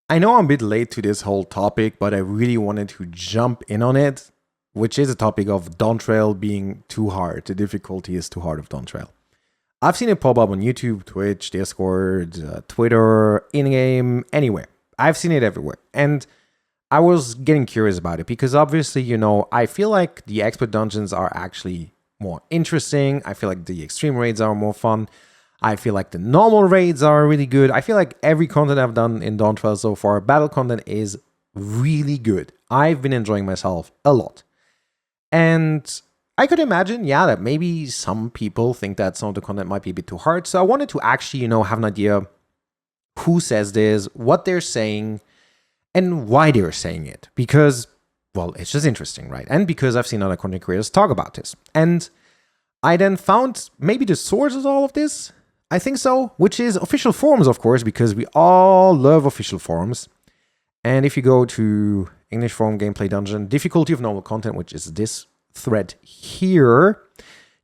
I know I'm a bit late to this whole topic, but I really wanted to jump in on it, which is a topic of Dawntrail being too hard. The difficulty is too hard of Dawntrail. I've seen it pop up on YouTube, Twitch, Discord, Twitter, in-game, anywhere. I've seen it everywhere. And I was getting curious about it because obviously, I feel like the expert dungeons are actually more interesting. I feel like the extreme raids are more fun. I feel like the normal raids are really good. I feel like every content I've done in Dawntrail so far, battle content is really good. I've been enjoying myself a lot. And I could imagine, that maybe some people think that some of the content might be a bit too hard. So I wanted to actually, have an idea who says this, what they're saying, and why they're saying it. Because, well, it's just interesting, right? And because I've seen other content creators talk about this. And I then found maybe the source of all of this. I think so, which is official forums, of course, because we all love official forums. And if you go to English Forum Gameplay Dungeon, difficulty of normal content, which is this thread here,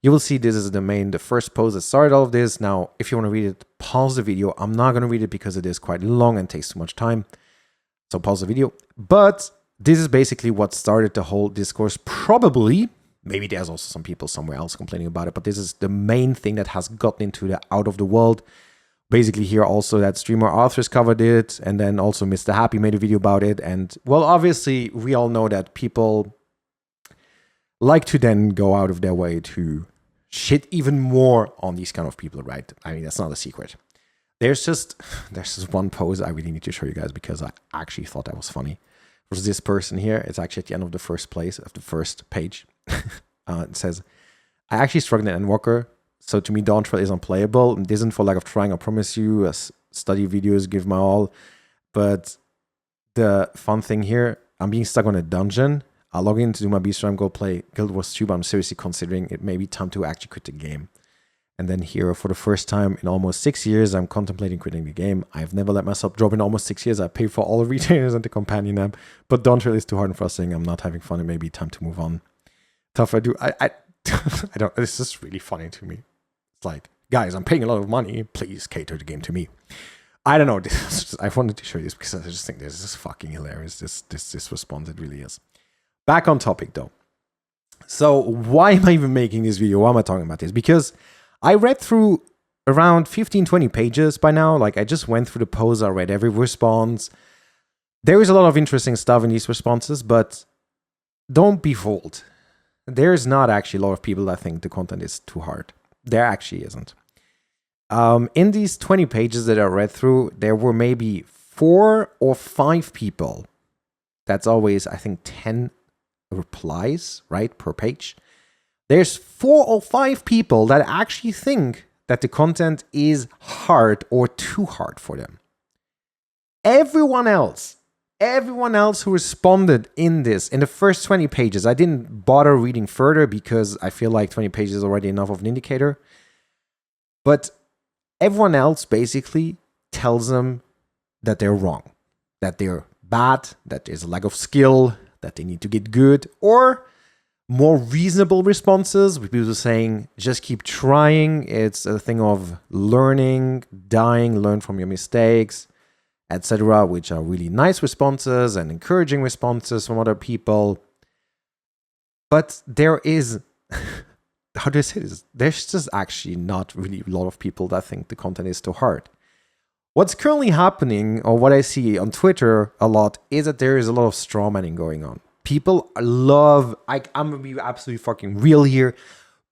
you will see this is the first post that started all of this. Now, if you want to read it, pause the video. I'm not going to read it because it is quite long and takes too much time. So pause the video. But this is basically what started the whole discourse, probably. Maybe there's also some people somewhere else complaining about it, but this is the main thing that has gotten into the out of the world. Basically here also that streamer Arthur's covered it, and then also Mr. Happy made a video about it. And well, obviously we all know that people like to then go out of their way to shit even more on these kind of people, right? I mean, that's not a secret. There's just one post I really need to show you guys because I actually thought that was funny. There's this person here. It's actually at the end of the first page. It says, I actually struggled in Endwalker, so to me Dawntrail is unplayable. It isn't for lack of trying, I promise you. As study videos, give my all. But the fun thing here, I'm being stuck on a dungeon. I'll log in to do my beast run, go play Guild Wars 2, but I'm seriously considering it may be time to actually quit the game. And then here, for the first time in almost 6 years, I'm contemplating quitting the game. I've never let myself drop in almost 6 years. I paid for all the retainers and the companion app, but Dawntrail is too hard and frustrating. I'm not having fun. It may be time to move on. Tough I do. I don't. It's just really funny to me. It's like, guys, I'm paying a lot of money. Please cater the game to me. I don't know. I wanted to show you this because I just think this is fucking hilarious. This response, it really is. Back on topic though. So why am I even making this video? Why am I talking about this? Because I read through around 15-20 pages by now. Like I just went through the posts. I read every response. There is a lot of interesting stuff in these responses, but don't be fooled. There's not actually a lot of people that think the content is too hard. There actually isn't. In these 20 pages that I read through, there were maybe 4 or 5 people. That's always, I think, 10 replies, right, per page. There's 4 or 5 people that actually think that the content is hard or too hard for them. Everyone else who responded in the first 20 pages, I didn't bother reading further because I feel like 20 pages is already enough of an indicator. But everyone else basically tells them that they're wrong, that they're bad, that there's a lack of skill, that they need to get good, or more reasonable responses with people saying, just keep trying. It's a thing of learning, dying, learn from your mistakes, etc., which are really nice responses and encouraging responses from other people. But there is, how do I say this? There's just actually not really a lot of people that think the content is too hard. What's currently happening, or what I see on Twitter a lot, is that there is a lot of strawmanning going on. People love, I'm going to be absolutely fucking real here.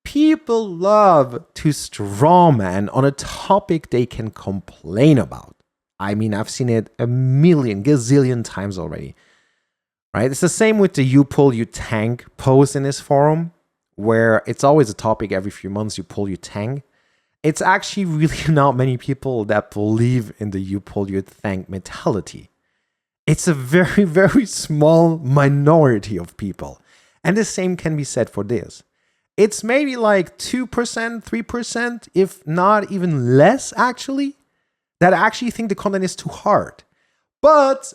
People love to strawman on a topic they can complain about. I mean, I've seen it a million, gazillion times already. Right? It's the same with the you pull, you tank post in this forum, where it's always a topic every few months, you pull, you tank. It's actually really not many people that believe in the you pull, you tank mentality. It's a very, very small minority of people. And the same can be said for this. It's maybe like 2%, 3%, if not even less, actually, that actually think the content is too hard. But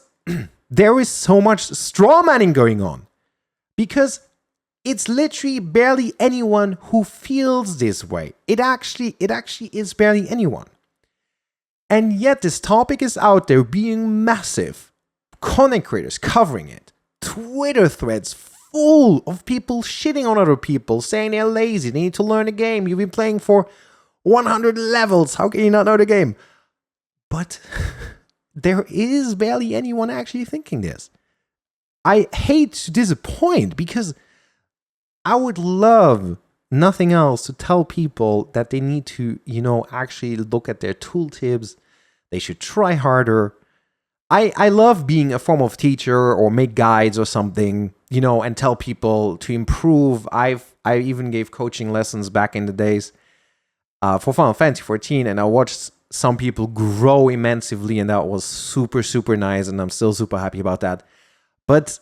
there is so much strawmanning going on because it's literally barely anyone who feels this way. It actually is barely anyone. And yet this topic is out there being massive. Content creators covering it. Twitter threads full of people shitting on other people, saying they're lazy, they need to learn the game. You've been playing for 100 levels. How can you not know the game? But there is barely anyone actually thinking this. I hate to disappoint, because I would love nothing else to tell people that they need to, actually look at their tooltips. They should try harder. I love being a form of teacher or make guides or something, and tell people to improve. I even gave coaching lessons back in the days for Final Fantasy 14, and I watched some people grow immensely, and that was super, super nice, and I'm still super happy about that. But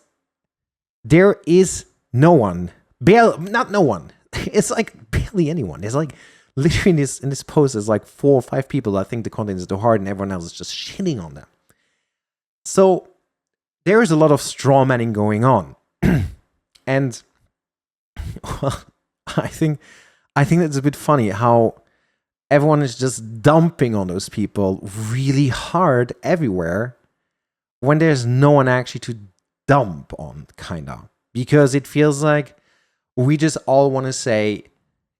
there is no one, not no one, it's like barely anyone. There's like literally in this post, there's like 4 or 5 people that think the content is too hard, and everyone else is just shitting on them. So there is a lot of strawmanning going on. And well, I think that's a bit funny how everyone is just dumping on those people really hard everywhere when there's no one actually to dump on, kinda. Because it feels like we just all want to say,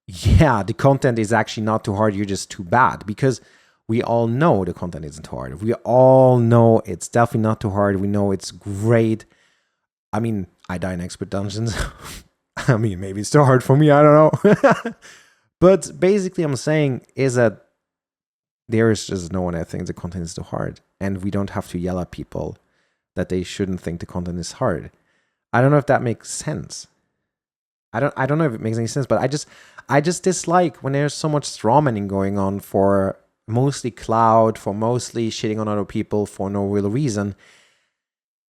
yeah, the content is actually not too hard, you're just too bad. Because we all know the content isn't too hard. We all know it's definitely not too hard. We know it's great. I mean, I die in expert dungeons. I mean, maybe it's too hard for me, I don't know. But basically, I'm saying is that there is just no one that thinks the content is too hard. And we don't have to yell at people that they shouldn't think the content is hard. I don't know if that makes sense. I don't know if it makes any sense, but I just dislike when there's so much strawmanning going on for mostly cloud, for mostly shitting on other people for no real reason.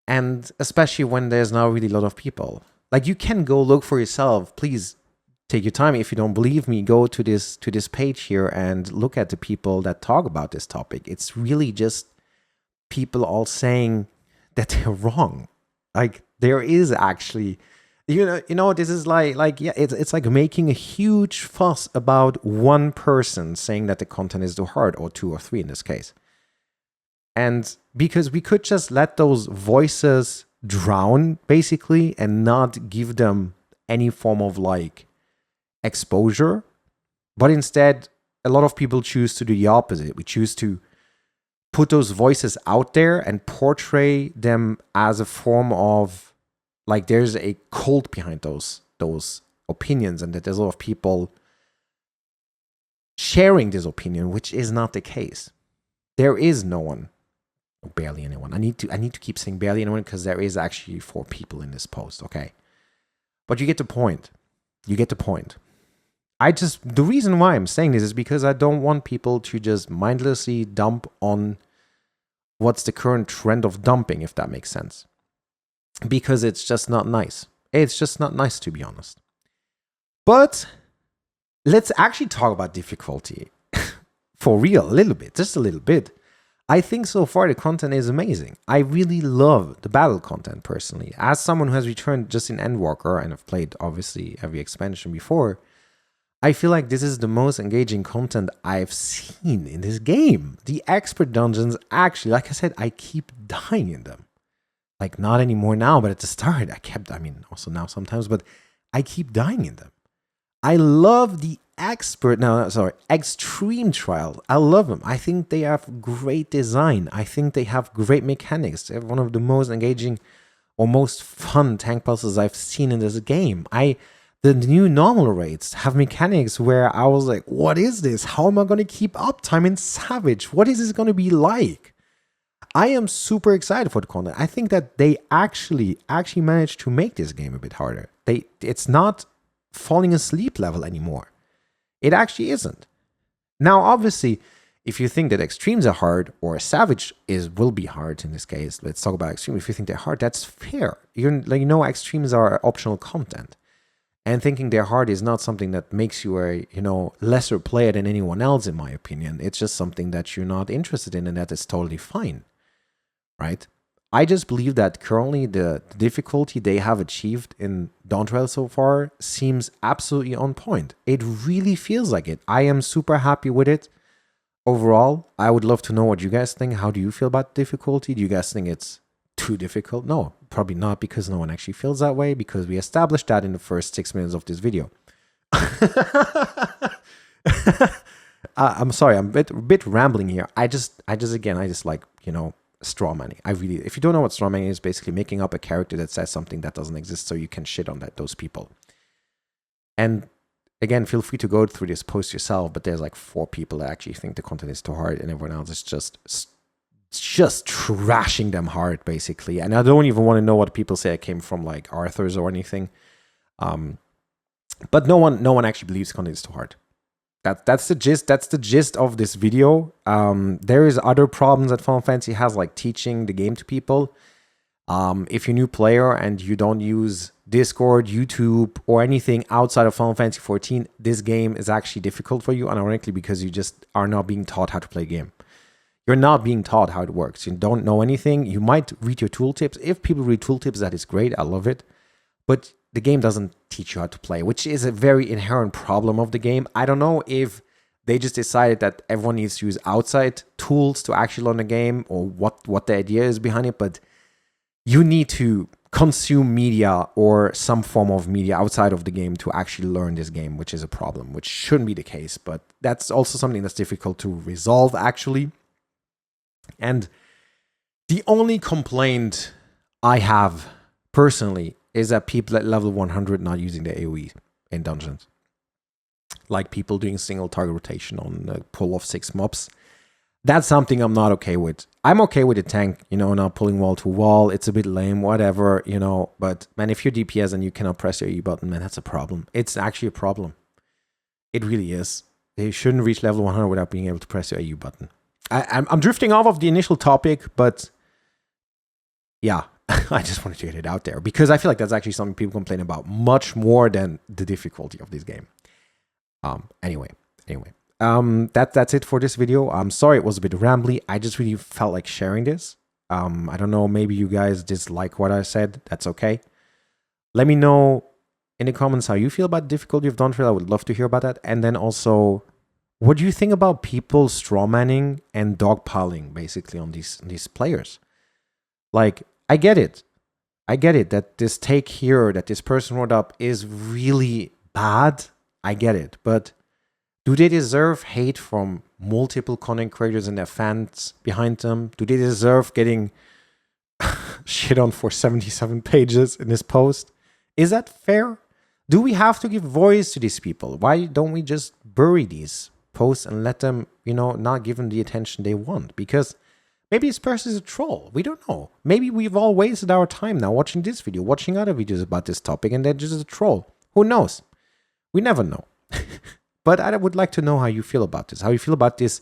And especially when there's not really a lot of people. Like, you can go look for yourself. Please take your time. If you don't believe me, go to this page here and look at the people that talk about this topic. It's really just people all saying that they're wrong. Like, there is actually, this is like yeah, it's like making a huge fuss about one person saying that the content is too hard, or 2 or 3 in this case. And because we could just let those voices drown, basically, and not give them any form of like exposure. But instead, a lot of people choose to do the opposite. We choose to put those voices out there and portray them as a form of, like, there's a cult behind those opinions, and that there's a lot of people sharing this opinion, which is not the case. There is no one, or barely anyone. I need to keep saying barely anyone, because there is actually 4 people in this post, okay? But you get the point. You get the point. The reason why I'm saying this is because I don't want people to just mindlessly dump on what's the current trend of dumping, if that makes sense. Because it's just not nice. It's just not nice, to be honest. But let's actually talk about difficulty. For real, a little bit, just a little bit. I think so far the content is amazing. I really love the battle content, personally. As someone who has returned just in Endwalker, and have played, obviously, every expansion before, I feel like this is the most engaging content I've seen in this game. The expert dungeons, actually, like I said, I keep dying in them. Like, not anymore now, but at the start, also now sometimes, but I keep dying in them. I love the extreme trials. I love them. I think they have great design. I think they have great mechanics. They're one of the most engaging or most fun tank puzzles I've seen in this game. The new normal rates have mechanics where I was like, what is this? How am I going to keep uptime in Savage? What is this going to be like? I am super excited for the content. I think that they actually managed to make this game a bit harder. It's not falling asleep level anymore. It actually isn't. Now, obviously, if you think that extremes are hard, or Savage will be hard in this case, let's talk about extreme. If you think they're hard, that's fair. Extremes are optional content. And thinking they're hard is not something that makes you a, lesser player than anyone else, in my opinion. It's just something that you're not interested in, and that is totally fine, right? I just believe that currently the difficulty they have achieved in Dawntrail so far seems absolutely on point. It really feels like it. I am super happy with it. overall, I would love to know what you guys think. How do you feel about difficulty? Do you guys think it's too difficult? No, probably not, because no one actually feels that way, because we established that in the first 6 minutes of this video. I'm sorry, I'm a bit rambling here. I just like, you know, strawmanning. If you don't know what strawmanning is, basically making up a character that says something that doesn't exist so you can shit on those people. And again, feel free to go through this post yourself, but there's like 4 people that actually think the content is too hard, and everyone else is just trashing them hard, basically. And I don't even want to know what people say I came from, like Arthur's or anything. But no one actually believes content is too hard. That's the gist of this video. There is other problems that Final Fantasy has, like teaching the game to people. If you're a new player and you don't use Discord, YouTube, or anything outside of Final Fantasy XIV, this game is actually difficult for you, ironically, because you just are not being taught how to play a game. You're not being taught how it works. You don't know anything. You might read your tooltips. If people read tooltips, that is great. I love it. But the game doesn't teach you how to play, which is a very inherent problem of the game. I don't know if they just decided that everyone needs to use outside tools to actually learn the game, or what the idea is behind it, but you need to consume media or some form of media outside of the game to actually learn this game, which is a problem, which shouldn't be the case, but that's also something that's difficult to resolve, actually. And the only complaint I have personally is that people at level 100 not using the AoE in dungeons. Like people doing single target rotation on a pull of 6 mobs. That's something I'm not okay with. I'm okay with the tank, you know, not pulling wall to wall. It's a bit lame, whatever, you know. But, man, if you're DPS and you cannot press your E button, man, that's a problem. It's actually a problem. It really is. They shouldn't reach level 100 without being able to press your AU button. I'm drifting off of the initial topic, but yeah, I just wanted to get it out there, because I feel like that's actually something people complain about much more than the difficulty of this game. Anyway, that's it for this video. I'm sorry it was a bit rambly. I just really felt like sharing this. I don't know, maybe you guys dislike what I said. That's okay. Let me know in the comments how you feel about the difficulty of Dawntrail. I would love to hear about that. And then also, what do you think about people strawmanning and dogpiling basically on these players? Like, I get it that this take here that this person wrote up is really bad. I get it, but do they deserve hate from multiple content creators and their fans behind them? Do they deserve getting shit on for 77 pages in this post? Is that fair? Do we have to give voice to these people? Why don't we just bury these posts and let them, you know, not give them the attention they want? Because maybe this person is a troll. We don't know. Maybe we've all wasted our time now watching this video, watching other videos about this topic, and they're just a troll. Who knows? We never know. But I would like to know how you feel about this. How you feel about this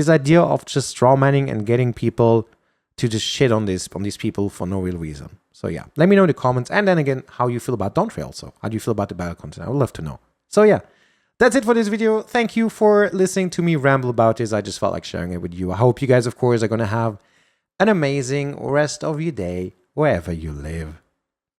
idea of just strawmanning and getting people to just shit on these people for no real reason. So yeah, let me know in the comments. And then again, how you feel about Dawntrail also. How do you feel about the battle content? I would love to know. So yeah, that's it for this video. Thank you for listening to me ramble about this. I just felt like sharing it with you. I hope you guys, of course, are going to have an amazing rest of your day wherever you live.